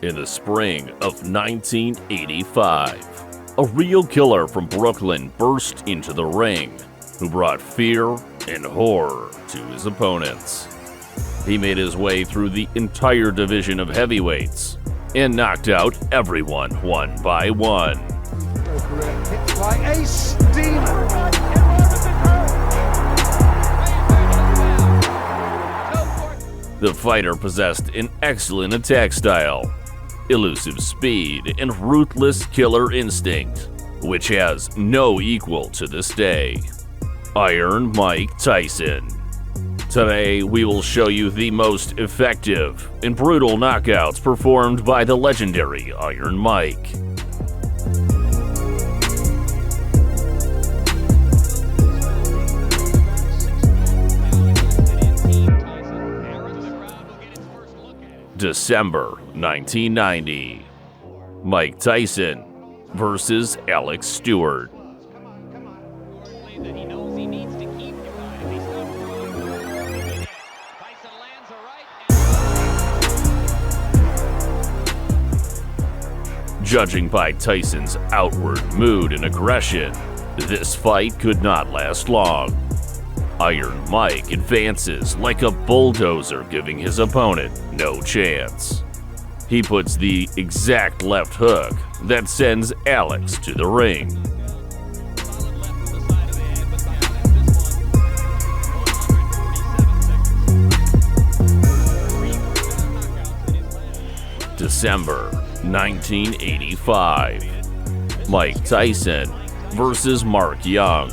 In the spring of 1985, a real killer from Brooklyn burst into the ring, who brought fear and horror to his opponents. He made his way through the entire division of heavyweights and knocked out everyone one by one. Hits like a steamer. The fighter possessed an excellent attack style, elusive speed, and ruthless killer instinct, which has no equal to this day. Iron Mike Tyson. Today, we will show you the most effective and brutal knockouts performed by the legendary Iron Mike. December 1990. Mike Tyson versus Alex Stewart. Judging by Tyson's outward mood and aggression, this fight could not last long. Iron Mike advances like a bulldozer, giving his opponent no chance. He puts the exact left hook that sends Alex to the ring. December 1985. Mike Tyson versus Mark Young.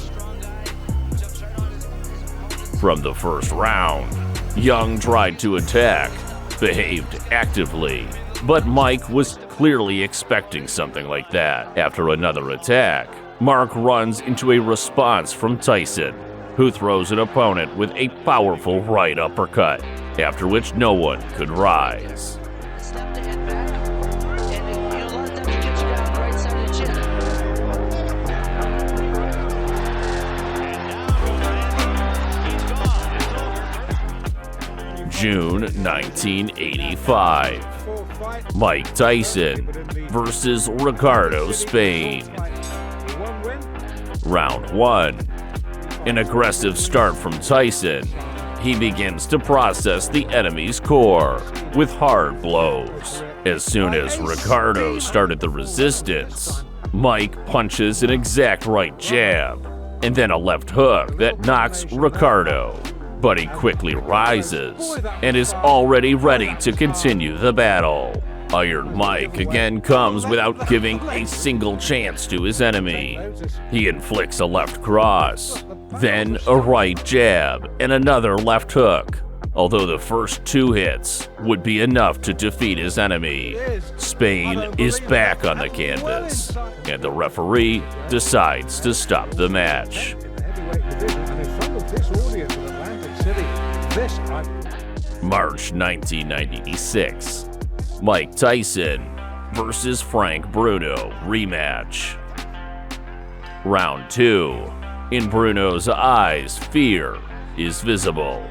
From the first round, Young tried to attack, behaved actively, but Mike was clearly expecting something like that. After another attack, Mark runs into a response from Tyson, who throws an opponent with a powerful right uppercut, after which no one could rise. June 1985. Mike Tyson versus Ricardo Spain. Round 1. An aggressive start from Tyson. He begins to process the enemy's core with hard blows. As soon as Ricardo started the resistance, Mike punches an exact right jab and then a left hook that knocks Ricardo. But he quickly rises and is already ready to continue the battle. Iron Mike again comes without giving a single chance to his enemy. He inflicts a left cross, then a right jab, and another left hook. Although the first two hits would be enough to defeat his enemy, Spain is back on the canvas, and the referee decides to stop the match. March 1996. Mike Tyson versus Frank Bruno rematch. Round 2. In Bruno's eyes, fear is visible.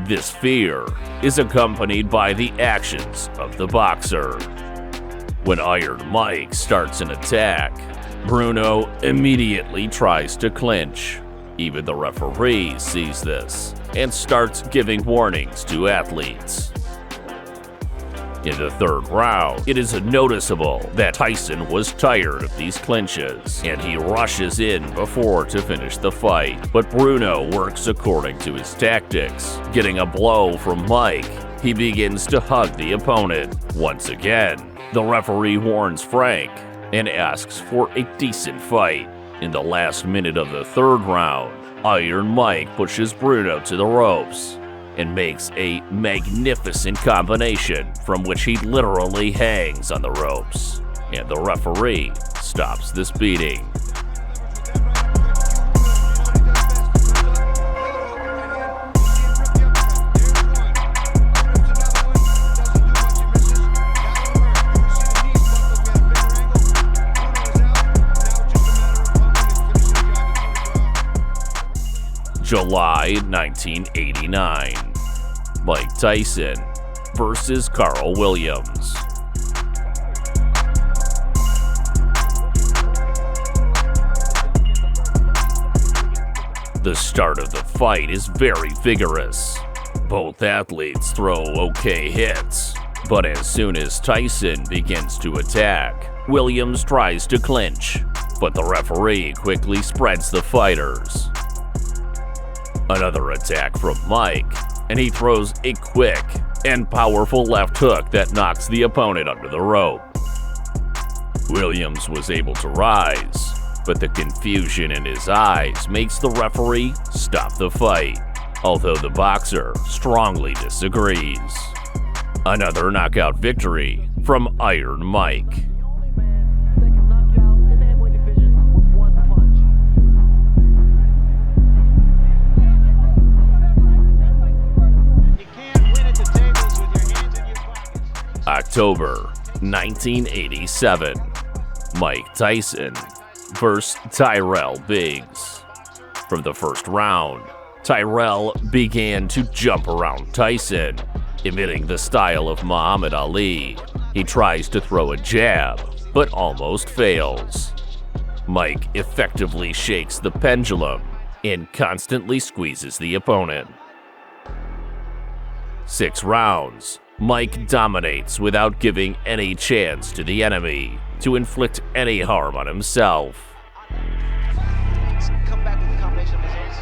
This fear is accompanied by the actions of the boxer. When Iron Mike starts an attack, Bruno immediately tries to clinch. Even the referee sees this and starts giving warnings to athletes. In the third round, it is noticeable that Tyson was tired of these clinches, and he rushes in before to finish the fight. But Bruno works according to his tactics. Getting a blow from Mike, he begins to hug the opponent. Once again, the referee warns Frank and asks for a decent fight. In the last minute of the third round, Iron Mike pushes Bruno to the ropes and makes a magnificent combination from which he literally hangs on the ropes, and the referee stops this beating. July 1989. Mike Tyson versus Carl Williams. The start of the fight is very vigorous. Both athletes throw okay hits, but as soon as Tyson begins to attack, Williams tries to clinch, but the referee quickly spreads the fighters. Another attack from Mike, and he throws a quick and powerful left hook that knocks the opponent under the rope. Williams was able to rise, but the confusion in his eyes makes the referee stop the fight, although the boxer strongly disagrees. Another knockout victory from Iron Mike. October 1987. Mike Tyson versus Tyrell Biggs. From the first round, Tyrell began to jump around Tyson, emitting the style of Muhammad Ali. He tries to throw a jab, but almost fails. Mike effectively shakes the pendulum and constantly squeezes the opponent. 6 rounds, Mike dominates without giving any chance to the enemy to inflict any harm on himself. Come back with the combination of his hands.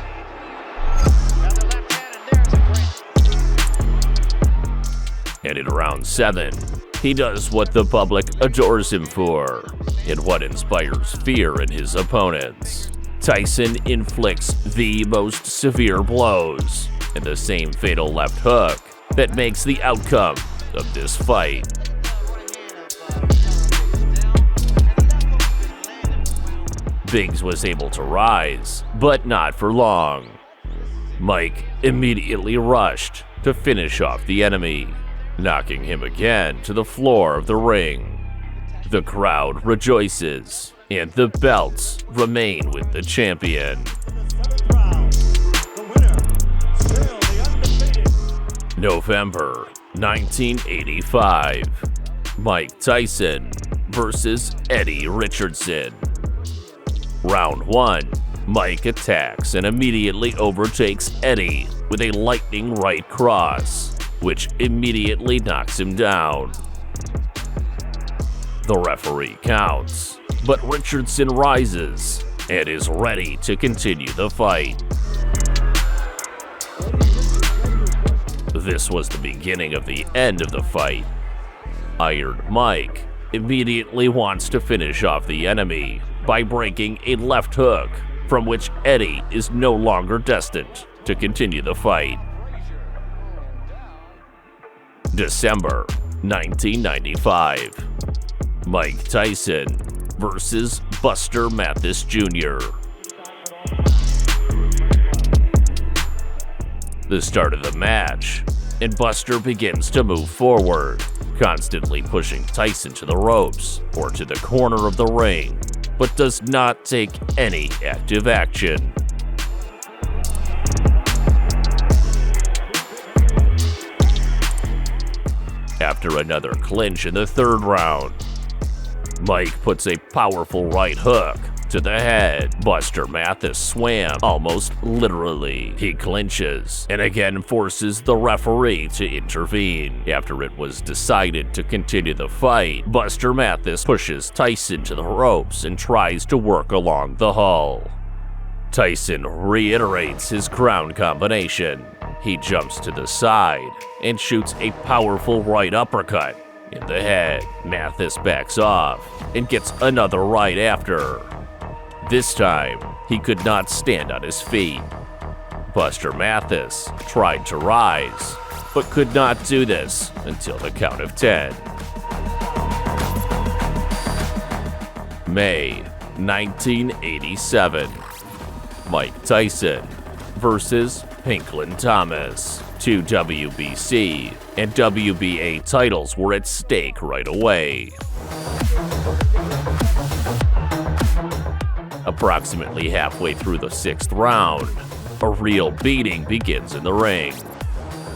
Another left hand, and there's a break. And in round 7, he does what the public adores him for, and what inspires fear in his opponents. Tyson inflicts the most severe blows, and the same fatal left hook that makes the outcome of this fight. Biggs was able to rise, but not for long. Mike immediately rushed to finish off the enemy, knocking him again to the floor of the ring. The crowd rejoices, and the belts remain with the champion. November 1985. Mike Tyson versus Eddie Richardson. Round 1. Mike attacks and immediately overtakes Eddie with a lightning right cross, which immediately knocks him down. The referee counts, but Richardson rises and is ready to continue the fight. This was the beginning of the end of the fight. Iron Mike immediately wants to finish off the enemy by breaking a left hook, from which Eddie is no longer destined to continue the fight. December 1995. Mike Tyson versus Buster Mathis Jr. The start of the match, and Buster begins to move forward, constantly pushing Tyson to the ropes or to the corner of the ring, but does not take any active action. After another clinch in the 3rd round, Mike puts a powerful right hook to the head. Buster Mathis swam almost literally. He clinches and again forces the referee to intervene. After it was decided to continue the fight, Buster Mathis pushes Tyson to the ropes and tries to work along the hull. Tyson reiterates his crown combination. He jumps to the side and shoots a powerful right uppercut in the head. Mathis backs off and gets another right after. This time, he could not stand on his feet. Buster Mathis tried to rise, but could not do this until the count of 10. May 1987. Mike Tyson versus Pinklin Thomas. 2 WBC and WBA titles were at stake right away. Approximately halfway through the 6th round, a real beating begins in the ring.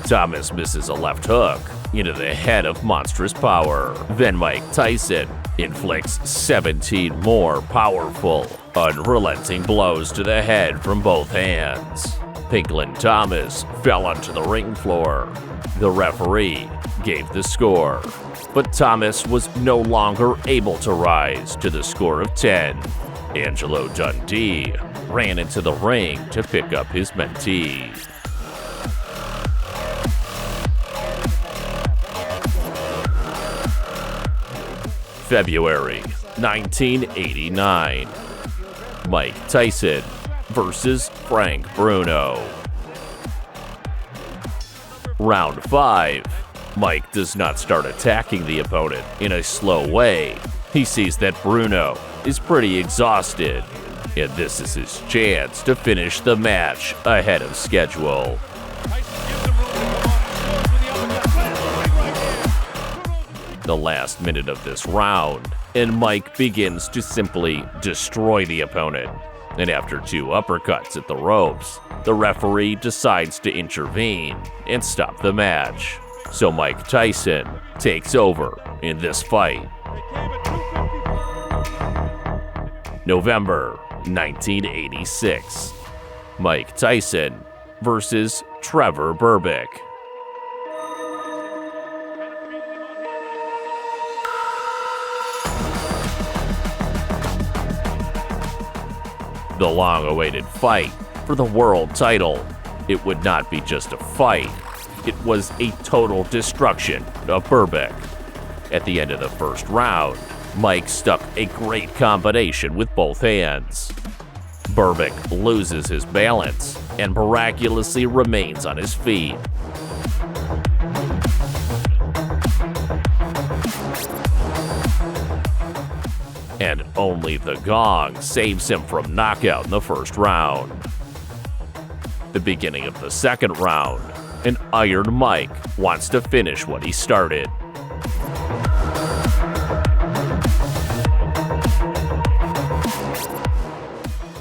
Thomas misses a left hook into the head of monstrous power. Then Mike Tyson inflicts 17 more powerful Unrelenting blows to the head from both hands. Pinkland Thomas fell onto the ring floor. The referee gave the score, but Thomas was no longer able to rise to the score of 10. Angelo Dundee ran into the ring to pick up his mentee. February 1989. Mike Tyson versus Frank Bruno. Round 5. Mike does not start attacking the opponent in a slow way. He sees that Bruno is pretty exhausted, and this is his chance to finish the match ahead of schedule. The last minute of this round, and Mike begins to simply destroy the opponent. And after 2 uppercuts at the ropes, the referee decides to intervene and stop the match. So Mike Tyson takes over in this fight. November 1986. Mike Tyson versus Trevor Berbick. The long-awaited fight for the world title. It would not be just a fight. It was a total destruction of Berbick. At the end of the first round, Mike stuck a great combination with both hands. Berbick loses his balance and miraculously remains on his feet. And only the gong saves him from knockout in the first round. The beginning of the second round, and Iron Mike wants to finish what he started.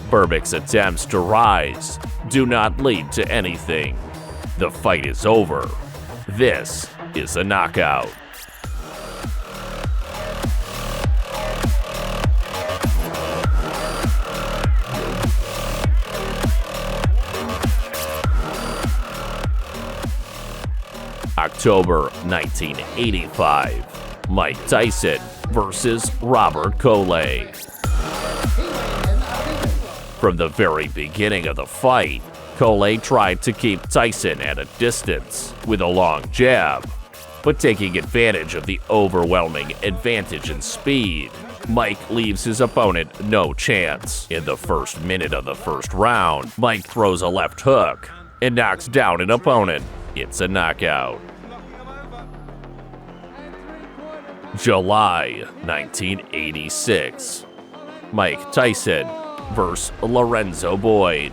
Berbick's attempts to rise do not lead to anything. The fight is over. This is a knockout. October 1985. Mike Tyson versus Robert Coley. From the very beginning of the fight, Coley tried to keep Tyson at a distance with a long jab, but taking advantage of the overwhelming advantage in speed, Mike leaves his opponent no chance. In the first minute of the first round, Mike throws a left hook and knocks down an opponent. It's a knockout. July 1986. Mike Tyson versus Lorenzo Boyd.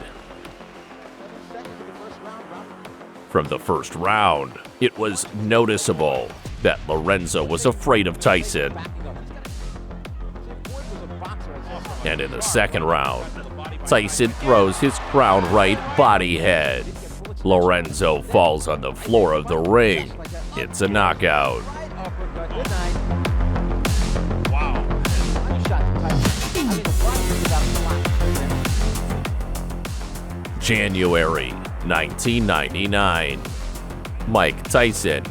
From the first round, it was noticeable that Lorenzo was afraid of Tyson. And in the second round, Tyson throws his crown right body head. Lorenzo falls on the floor of the ring. It's a knockout. January 1999. Mike Tyson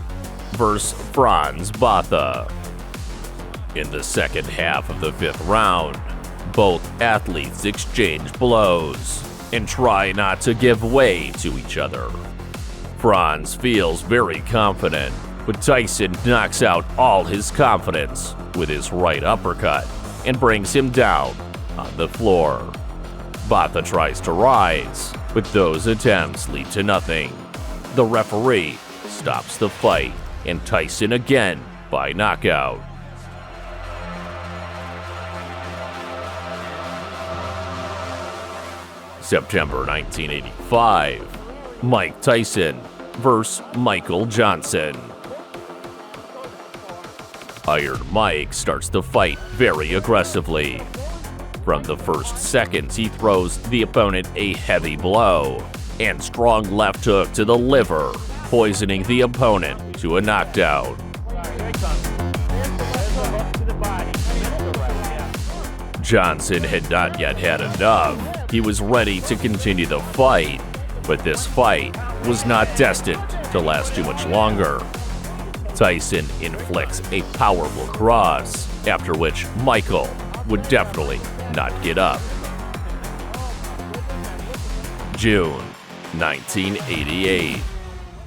versus Franz Botha. In the second half of the fifth round, both athletes exchange blows and try not to give way to each other. Franz feels very confident, but Tyson knocks out all his confidence with his right uppercut and brings him down on the floor. Botha tries to rise, but those attempts lead to nothing. The referee stops the fight, and Tyson again by knockout. September 1985. Mike Tyson versus Michael Johnson. Iron Mike starts the fight very aggressively. From the first seconds, he throws the opponent a heavy blow and strong left hook to the liver, poisoning the opponent to a knockdown. Johnson had not yet had enough. He was ready to continue the fight, but this fight was not destined to last too much longer. Tyson inflicts a powerful cross, after which Michael would definitely not get up. June 1988.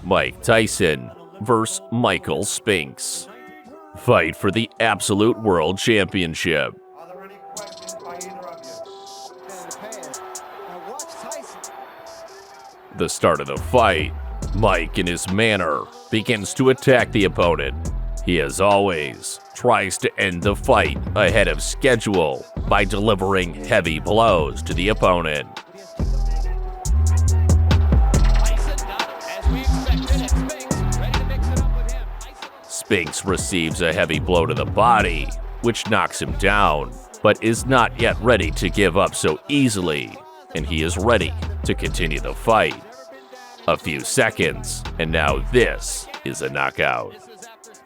Mike Tyson vs. Michael Spinks. Fight for the absolute world championship. Are there any questions by either of you? The start of the fight, Mike, in his manner, begins to attack the opponent. He, as always, tries to end the fight ahead of schedule by delivering heavy blows to the opponent. Spinks receives a heavy blow to the body, which knocks him down, but is not yet ready to give up so easily, and he is ready to continue the fight. A few seconds, and now this is a knockout.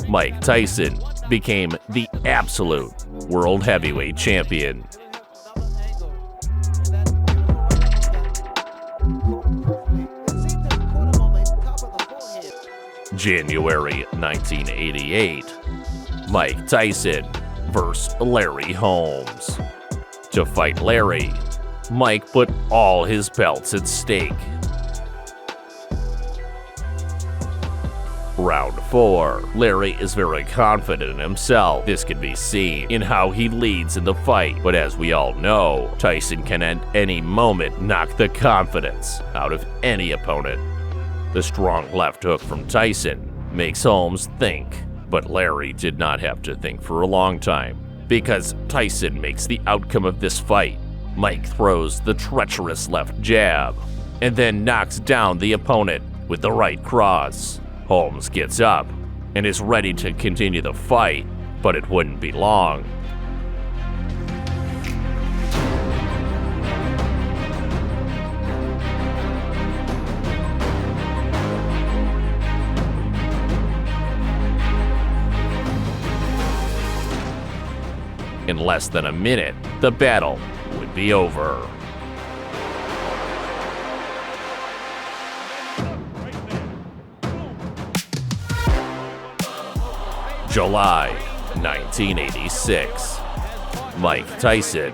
Mike Tyson became the absolute world heavyweight champion. January 1988. Mike Tyson vs. Larry Holmes. To fight Larry, Mike put all his belts at stake. Round 4. Larry is very confident in himself. This can be seen in how he leads in the fight, but as we all know, Tyson can at any moment knock the confidence out of any opponent. The strong left hook from Tyson makes Holmes think, but Larry did not have to think for a long time, because Tyson makes the outcome of this fight. Mike throws the treacherous left jab, and then knocks down the opponent with the right cross. Holmes gets up and is ready to continue the fight, but it wouldn't be long. In less than a minute, the battle would be over. July 1986. Mike Tyson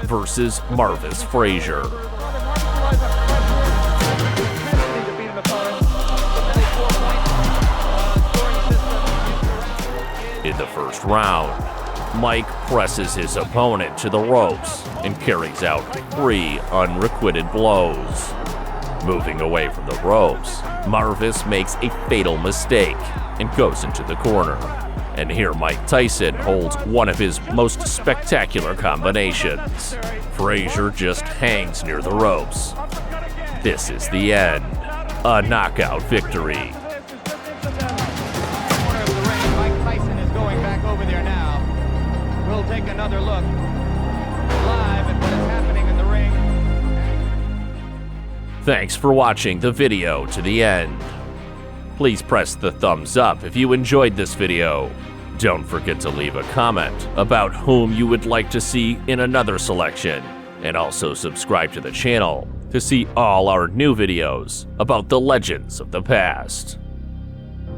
versus Marvis Frazier. In the first round, Mike presses his opponent to the ropes and carries out 3 unrequited blows. Moving away from the ropes, Marvis makes a fatal mistake and goes into the corner. And here Mike Tyson holds one of his most spectacular combinations. Frazier just hangs near the ropes. This is the end. A knockout victory. Mike Tyson is going back over there now. We'll take another look live at what is happening in the ring. Thanks for watching the video to the end. Please press the thumbs up if you enjoyed this video. Don't forget to leave a comment about whom you would like to see in another selection, and also subscribe to the channel to see all our new videos about the legends of the past.